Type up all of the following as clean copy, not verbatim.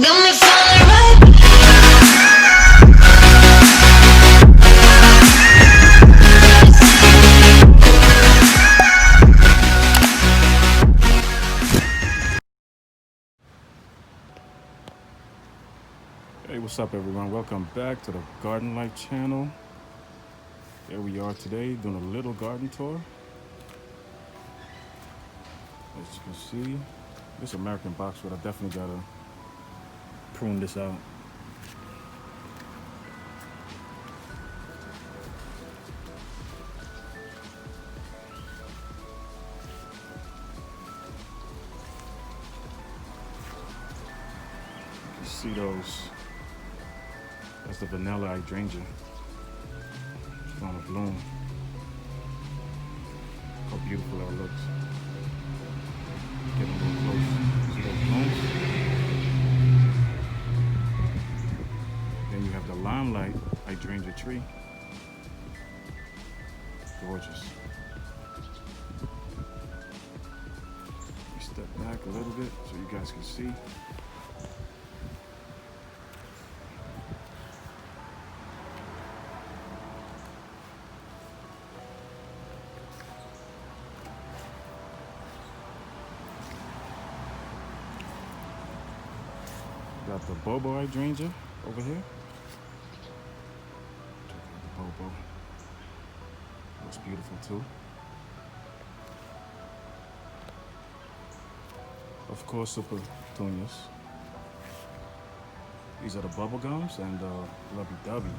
got me feeling right. Hey, what's up everyone? Welcome back to the Garden Life channel. Here we are today doing a little garden tour. As you can see, this American boxwood, I definitely gotta prune this out. You can see those. That's the vanilla hydrangea. It's on a bloom. How beautiful that looks. Getting a little close. See those blooms? Then you have the limelight hydrangea tree. Gorgeous. Let me step back a little bit so you guys can see. Got the Bobo hydrangea over here. Check out the Bobo. Looks beautiful too. Of course, super Petunias. These are the bubble gums and lovey dovey.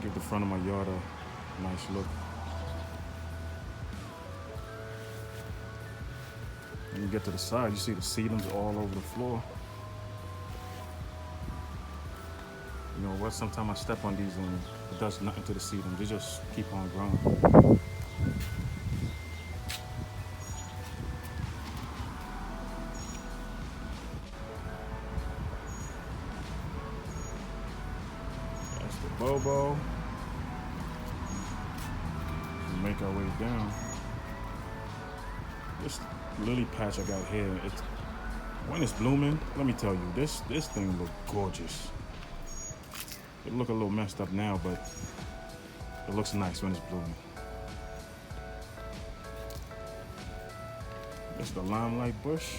Give the front of my yard a nice look. When you get to the side, you see the seedlings all over the floor. You know what? Sometimes I step on these and it does nothing to the seedlings. They just keep on growing. That's the Bobo. We make our way down. This lily patch I got here, when it's blooming, let me tell you, this thing look gorgeous. It look a little messed up now, but it looks nice when it's blooming. This is the limelight bush.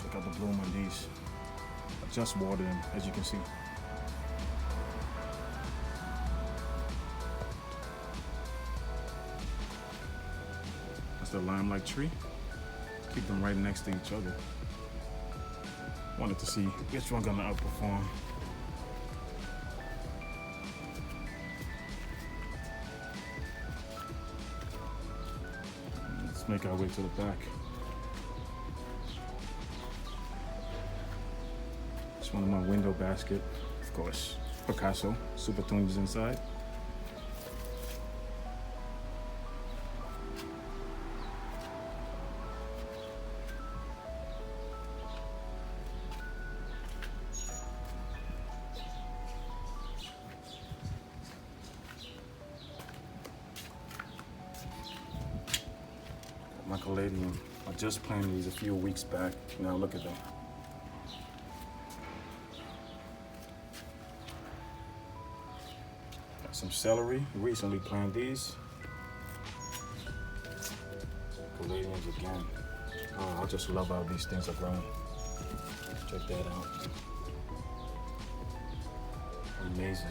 Check out the bloom on these. I just watered them, as you can see. The limelight tree. Keep them right next to each other. Wanted to see which one gonna outperform. Let's make our way to the back. It's one of my window basket, of course. Picasso, super Petunias inside. My caladium. I just planted these a few weeks back. Now look at them. Got some celery. Recently planted these. Caladiums again. Oh, I just love how these things are growing. Check that out. Amazing.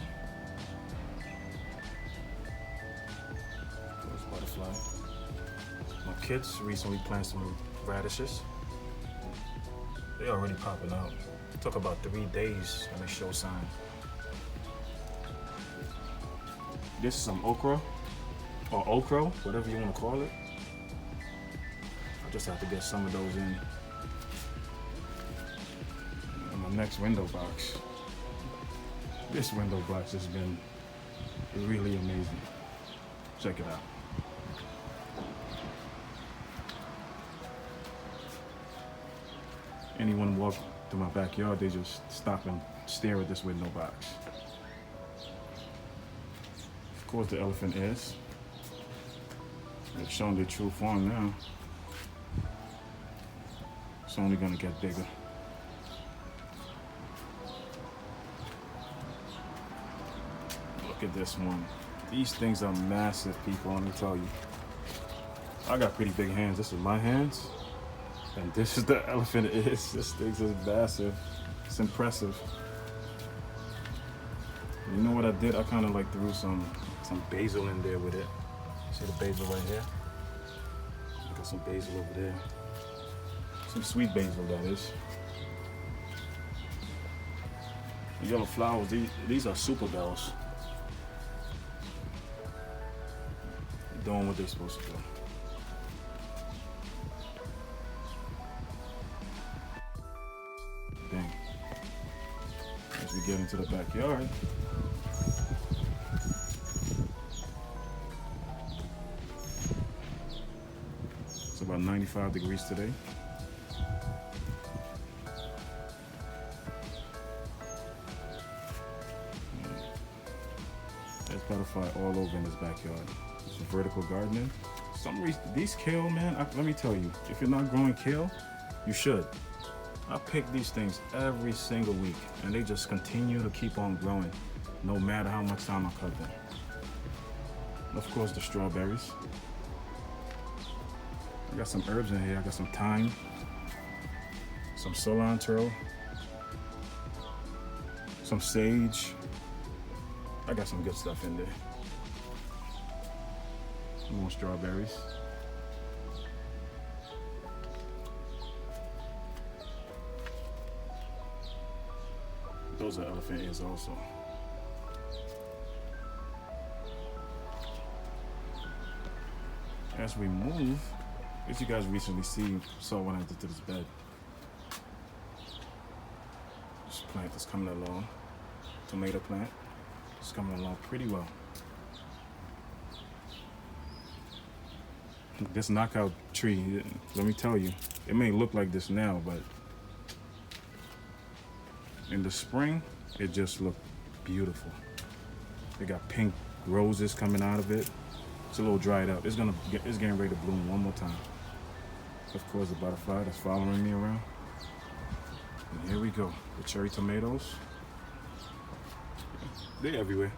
There's a butterfly. My kids recently planted some radishes. They're already popping out. It took about 3 days and they show sign. This is some okra, or okra, whatever you want to call it. I just have to get some of those in my next window box. This window box has been really amazing. Check it out. Anyone walk through my backyard, they just stop and stare at this window box. Of course, the elephant ears. They've shown their true form now. It's only gonna get bigger. Look at this one. These things are massive, people, let me tell you. I got pretty big hands. This is my hands. And this is the elephant it is. This thing's is massive. It's impressive. You know what I did? I kind of like threw some basil in there with it. See the basil right here? I got some basil over there. Some sweet basil, that is. The yellow flowers, these are super bells. They're doing what they're supposed to do. Dang. As we get into the backyard, it's about 95 degrees today. There's butterfly all over in this backyard. It's vertical gardening. Some reason, these kale, man, let me tell you, if you're not growing kale, you should. I pick these things every single week, and they just continue to keep on growing, no matter how much time I cut them. Of course, the strawberries. I got some herbs in here. I got some thyme, some cilantro, some sage. I got some good stuff in there. More strawberries. Those are elephant ears also. As we move, as you guys recently saw when I did to this bed. This plant is coming along. Tomato plant. It's coming along pretty well. This knockout tree, let me tell you, it may look like this now, but in the spring, it just looked beautiful. They got pink roses coming out of it. It's a little dried up. It's getting ready to bloom one more time. Of course, the butterfly that's following me around. And here we go, the cherry tomatoes. They're everywhere.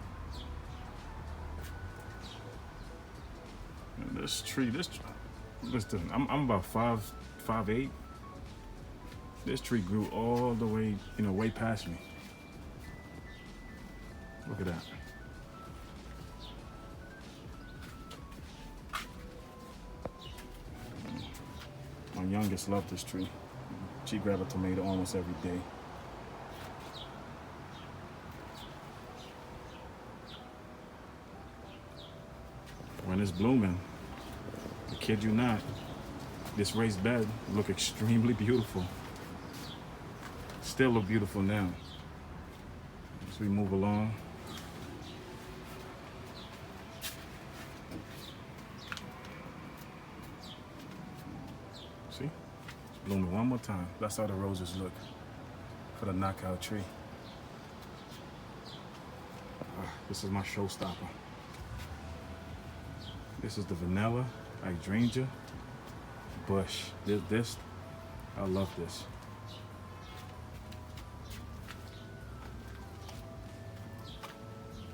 And this tree, listen, I'm about 5'8". This tree grew all the way, way past me. Look at that. My youngest loved this tree. She grabbed a tomato almost every day. When it's blooming, I kid you not, this raised bed look extremely beautiful. Still look beautiful now. As we move along. See? It's blooming one more time. That's how the roses look for the knockout tree. This is my showstopper. This is the vanilla Hydrangea Bush. I love this.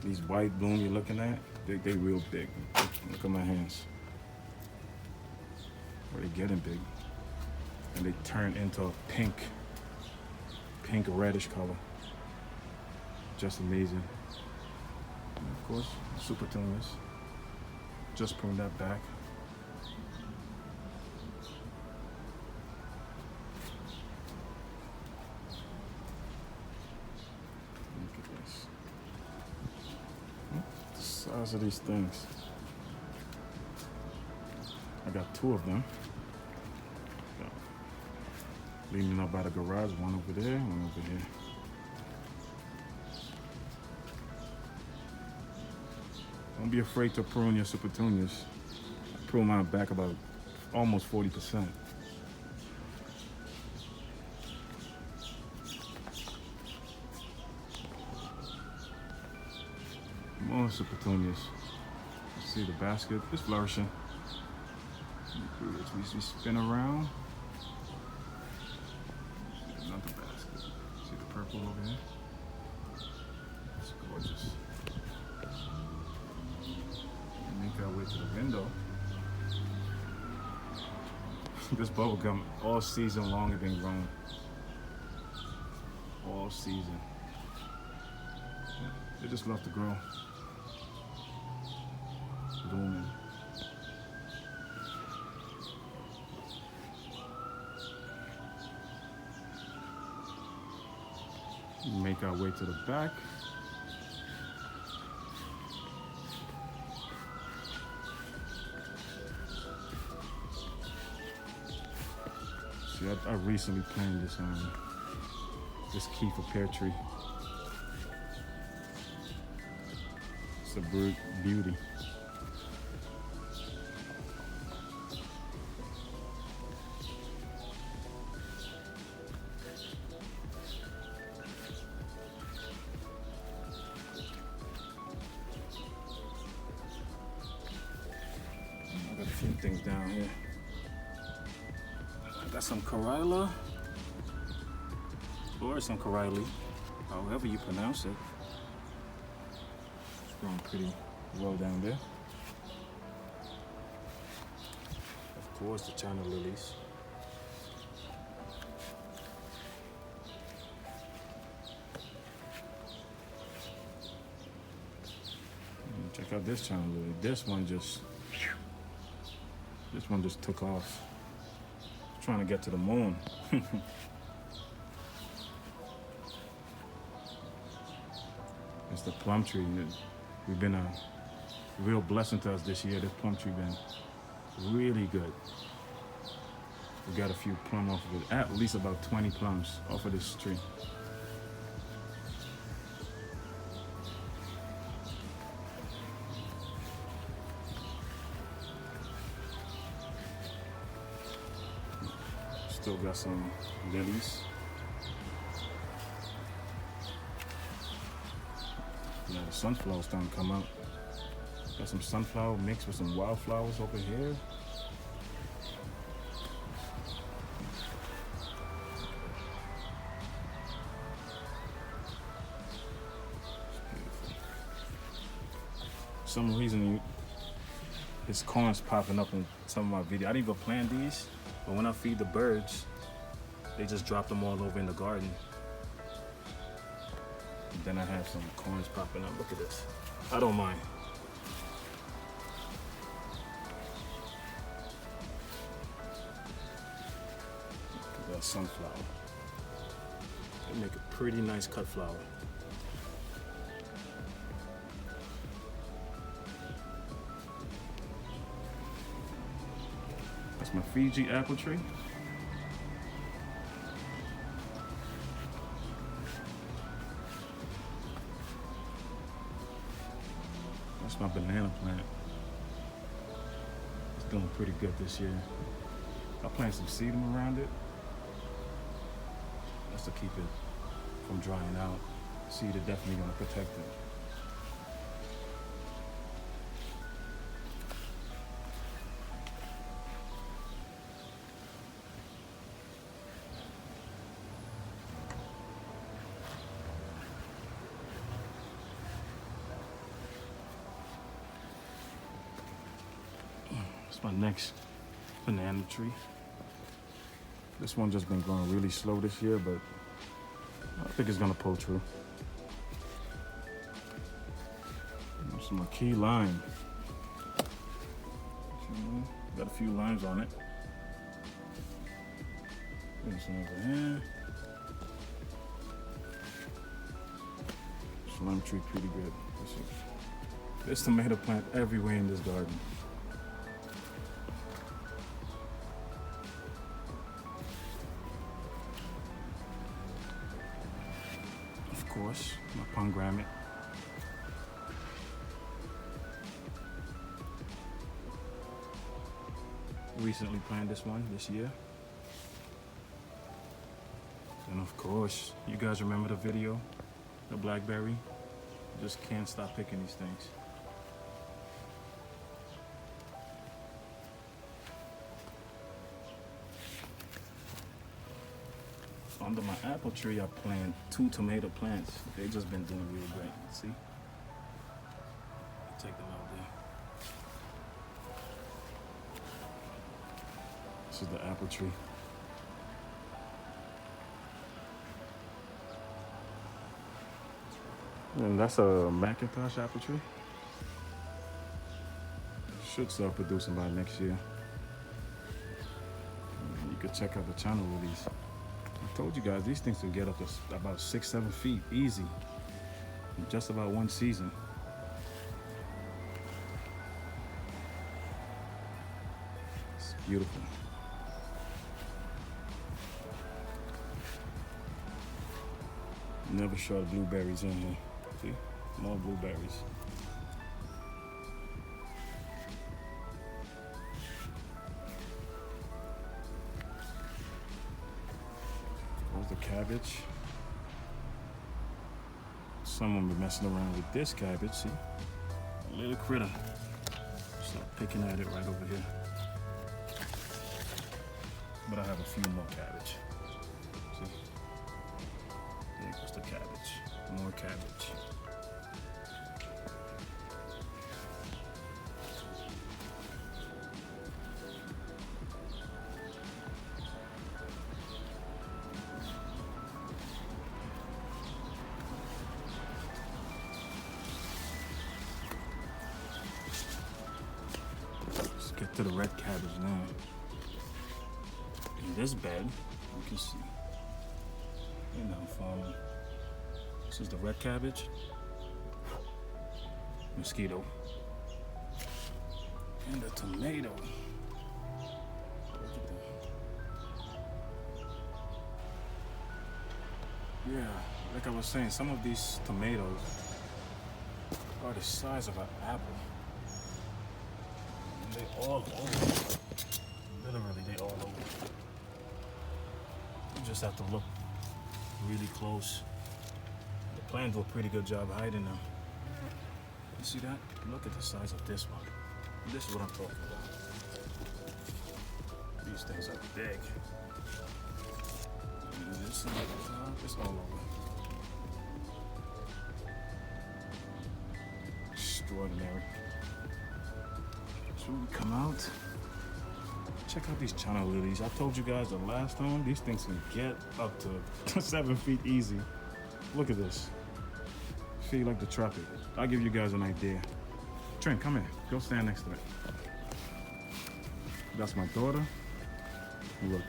These white bloom you're looking at, they real big. Look at my hands. Or they're getting big. And they turn into a pink reddish color. Just amazing. And of course, super Petunias. Just prune that back. Look at this. The size of these things. I got 2 of them. Leaning up by the garage, one over there, one over here. Don't be afraid to prune your super Petunias. I prune mine back about almost 40%. More super Petunias. You see the basket is flourishing. As we spin around. purple over here. It's gorgeous. Make our way to the window. This bubble gum all season long has been growing. All season. They just love to grow. Blooming. Make our way to the back. See, I recently planted this key for Pear Tree. It's a beauty. I got a few things down here. I got some Corilla, or some Corilla, however you pronounce it. It's growing pretty well down there. Of course, the China lilies. Check out this China lily. This one just took off. Trying to get to the moon. It's the plum tree. We've been a real blessing to us this year. This plum tree been really good. We got a few plum off of it, at least about 20 plums off of this tree. Still got some lilies. Now the sunflowers starting to come out. Got some sunflower mixed with some wildflowers over here. For some reason, this corn's popping up in some of my videos. I didn't even plant these. But when I feed the birds, they just drop them all over in the garden. And then I have some corns popping up. Look at this. I don't mind. Look at that sunflower. They make a pretty nice cut flower. That's my Fiji apple tree. That's my banana plant. It's doing pretty good this year. I planted some sedum around it. That's to keep it from drying out. Seed is definitely gonna protect it. My next banana tree. This one just been growing really slow this year, but I think it's gonna pull through. Some key lime. Got a few limes on it. There's some over here. This lime tree pretty good. There's tomato plant everywhere in this garden. Of course, my pomegranate. Recently planted this one this year. And of course, you guys remember the video, the blackberry? Just can't stop picking these things. Under my apple tree, I planted 2 tomato plants. They've just been doing really great. See? Take them out there. This is the apple tree. And that's a Macintosh apple tree. Should start producing by next year. You could check out the channel with these. I told you guys these things can get up to about 6-7 feet easy in just about one season. It's beautiful. Never short of blueberries in here. See? More blueberries. There's the cabbage. Someone be messing around with this cabbage, see? A little critter. Start picking at it right over here. But I have a few more cabbage. See? There goes the cabbage. More cabbage. Let's get to the red cabbage now. In this bed, you can see. And I'm farming. This is the red cabbage. Mosquito. And the tomato. Look at that. Yeah, like I was saying, some of these tomatoes are the size of an apple. And they all over. Literally, they all over. You just have to look really close. The plants do a pretty good job hiding them. You see that? Look at the size of this one. This is what I'm talking about. These things are big. And this side of the top, it's all over. Extraordinary. So we come out. Check out these China lilies. I told you guys the last time, these things can get up to 7 feet easy. Look at this. Feel like the tropic. I'll give you guys an idea. Trent, come here. Go stand next to it. That's my daughter. Look,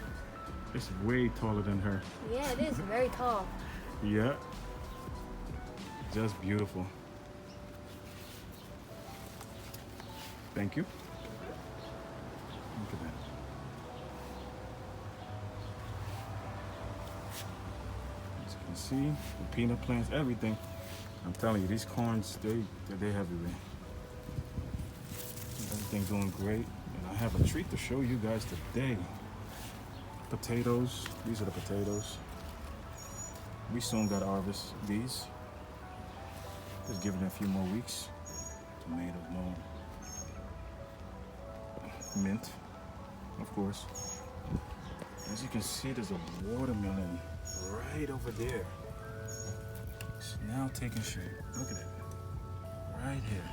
it's way taller than her. Yeah, it is very tall. Yeah. Just beautiful. Thank you. Look at that. As you can see, the peanut plants, everything. I'm telling you, these corns, they're everywhere. Everything's doing great. And I have a treat to show you guys today. Potatoes, these are the potatoes. We soon got to harvest these. Just give it a few more weeks. Tomatoes, more. Mint, of course. As you can see, there's a watermelon right over there. It's now taking shape. Look at it. Right here.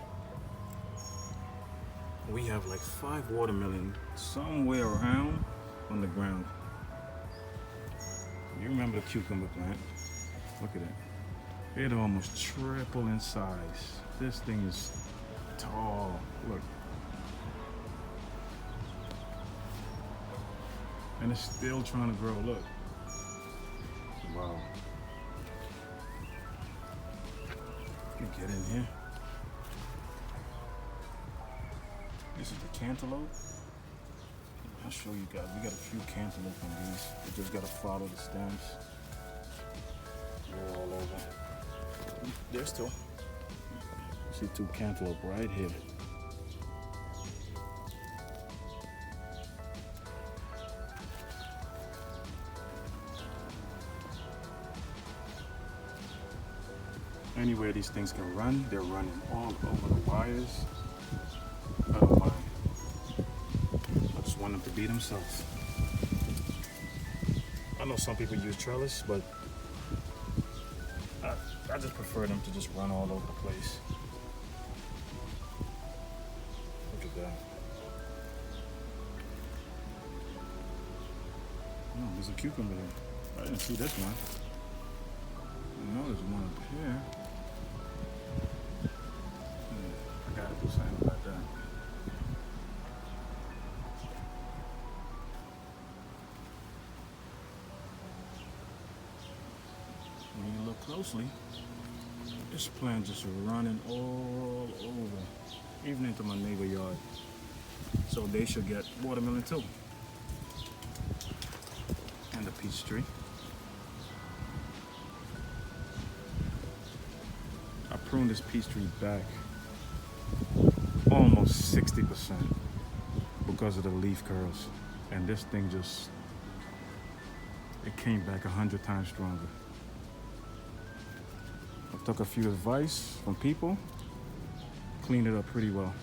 We have like 5 watermelon somewhere around on the ground. You remember the cucumber plant? Look at it. It almost triple in size. This thing is tall. Look. And it's still trying to grow. Look. Wow. Let me get in here. This is the cantaloupe. I'll show you guys. We got a few cantaloupe on these. You just gotta follow the stems. They're all over. There's 2. You see 2 cantaloupe right here. Anywhere these things can run, they're running all over the wires. I don't mind. I just want them to be themselves. I know some people use trellis, but I just prefer them to just run all over the place. Look at that. Oh, there's a cucumber there. I didn't see this one. I know there's one up here. I gotta do something about that. When you look closely, this plant just running all over, even into my neighbor yard. So they should get watermelon too. And the peach tree. I pruned this peach tree back almost 60% because of the leaf curls. And this thing just, it came back 100 times stronger. I took a few advice from people, cleaned it up pretty well.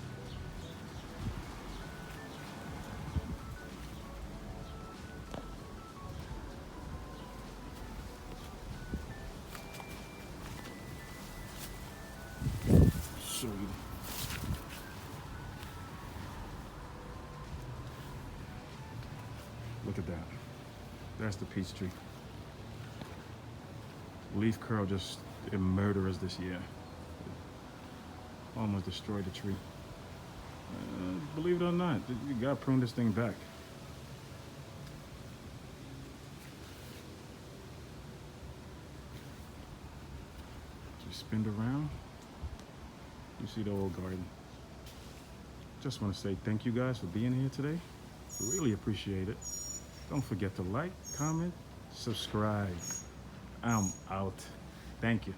Show you. Look at that. That's the peach tree. Leaf curl just murderous this year. Almost destroyed the tree. Believe it or not, you gotta prune this thing back. You spin it around, you see the old garden. Just want to say thank you guys for being here today. Really appreciate it. Don't forget to like, comment, subscribe. I'm out. Thank you.